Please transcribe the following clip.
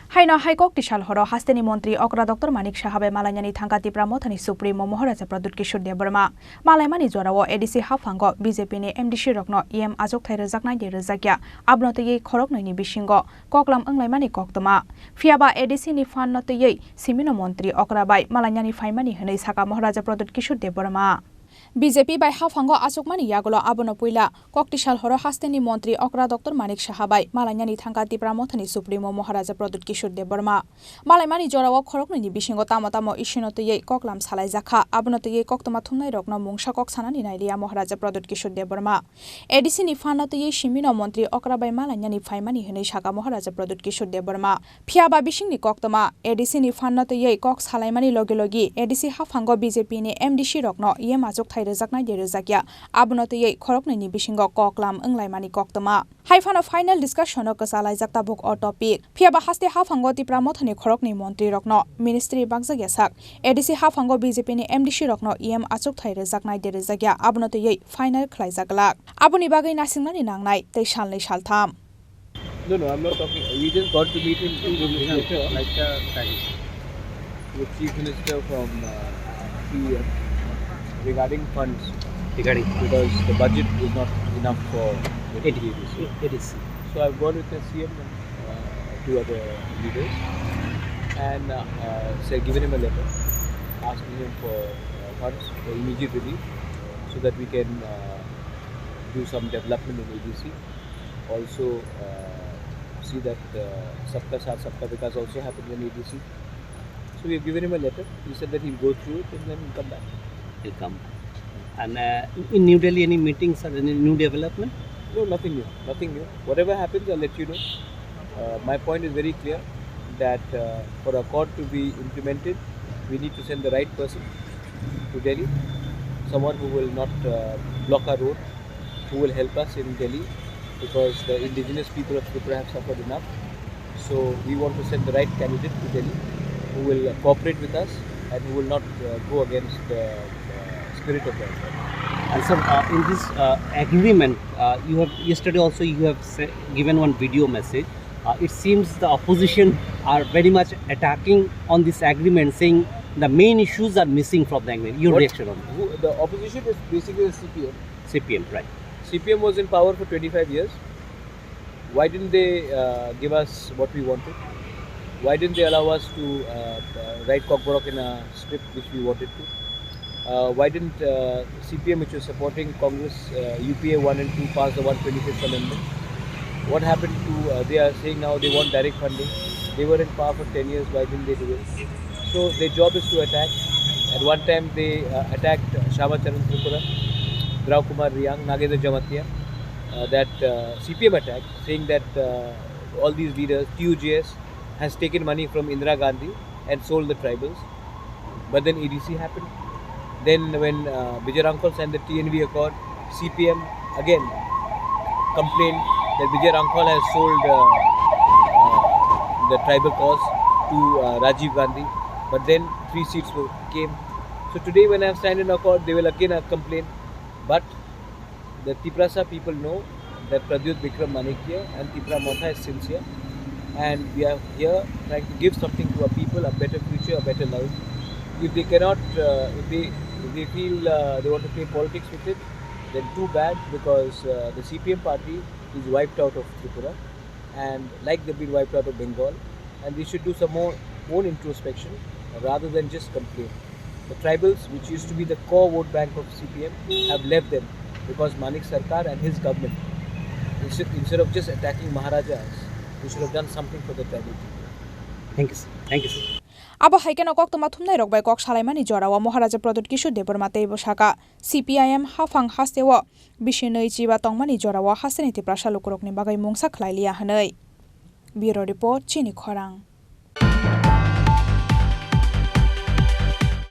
Haino hai Koktisal Horo Hasteni Mantri Okra Dr.Manik Saha Malainani Thangkha Tripura Mothani Supremo Maharaja Pradut Kishur Deborma Malainani Jorawo ADC Hafango BJP ni MDC Rokno EM Azok Thai Rejaknai de Rejakya Abnote ye Khorok Nai ni Bishingo Koklam Anglaimani Koktoma Fiaba ADC ni Fan Note ye Simino Mantri Okra bai Malainani Faimani Hanai Saka Maharaja Pradut Kishur Deborma BJP by Hafango Asokmani Yagolo Abono Puila, Koktisal Horo Hasteni Mantri Okra Dr.Manik Saha by Malainani Thangkha Tripura Mothani Supremo Maharaja Pradut Kishur Deborma Malainani Jorawo Khorokni Bishingo Tamatamo Ishinote ye Koklam Salai Zakha Abonote ye Koktoma Thunai Rokno Mungsha Kok Sanani Nailia Maharaja Pradut Kishur Deborma ADC ni Fanote ye Shimino Mantri Okra by Malainani Faimani Hanai Saka Maharaja Pradut Kishur Deborma Fiaba Bishingni Koktoma ADC ni Fanote ye Kok Salaimani Logilogi ADC Hafango BJP ni MDC Rokno EM Azok Thai Rejaknai de Rejakya Abonote ye Khorokni ni Bishingo Koklam Anglaimani Koktoma Haifano final discussion o Kasalai Jakta book or topic Fiaba Haste Hafango Tripura Mothani Khorokni Mantri Rokno Ministry Bagsagyasak ADC Hafango BJP ni MDC Rokno EM Azok Thai Rejaknai de Rejakya Abonote ye final Khlaijaklak Aboni Bagai Nasingnani Nangnai Tei Salnai Saltham No, I'm not talking. We just got to meet him like the Chief Minister from CEM regarding funds. Because the budget is not enough for the ADC. So I've gone with the CM and two other leaders and given him a letter asking him for funds for immediate relief so that we can do some development in ADC. Also see that Sabka Saath Sabka Vikas also happened in ADC. So we have given him a letter. He said that he'll go through it and then he'll come back. He'll come. And in New Delhi, any meetings or any new development? No, nothing new. Nothing new. Whatever happens, I'll let you know. My point is very clear that for a accord to be implemented, we need to send the right person to Delhi. Someone who will not block our road, who will help us in Delhi, because the indigenous people of Tripura have suffered enough. So we want to send the right candidate to Delhi who will cooperate with us and who will not go against the spirit of the country. And so in this agreement, you have yesterday also you have given one video message. It seems the opposition are very much attacking on this agreement, saying the main issues are missing from the agreement. Your reaction on that? The opposition is basically the CPM. CPM, right. CPM was in power for 25 years. Why didn't they give us what we wanted? Why didn't they allow us to write Kokborok in a script which we wanted to? Why didn't CPM, which was supporting Congress, UPA 1 and 2, pass the 125th Amendment? What happened to, they are saying now they want direct funding. They were in power for 10 years, why didn't they do it? So their job is to attack. At one time they attacked Shama Charan Tripura, Grau Kumar Riyang, Nagendra Jamatia, that CPM attacked, saying that all these leaders, TUJS, has taken money from Indira Gandhi and sold the tribals. But then EDC happened. Then when Vijay Rankol signed the TNV Accord, CPM again complained that Vijay Rankol has sold the tribal cause to Rajiv Gandhi. But then 3 seats came. So today when I have signed an accord, they will again complain. But the Tripura people know that Pradyut Vikram Manikya and Tripura Motha is sincere. And we are here trying to give something to our people, a better future, a better life. If they cannot, if they feel they want to play politics with it, then too bad, because the CPM party is wiped out of Tripura, and like they've been wiped out of Bengal, and they should do some more own introspection rather than just complain. The tribals, which used to be the core vote bank of CPM, have left them because Manik Sarkar and his government, instead of just attacking Maharajas, we should have done something for the tribal people. Thank you, sir. Thank you, sir. Abo haikeno Koktoma Thumnai Rok by Kok Salaimani Jorawa Maharaja Pradut Kishur Deborma Tei Bosaka CPIM Hafang Hastewo Bishinoi Jiba Tongmani Jorawa Hasteni Tripura Salukurokni Bagai Mungsa Khlailia Hanai. Bureau Report Chini Khorang.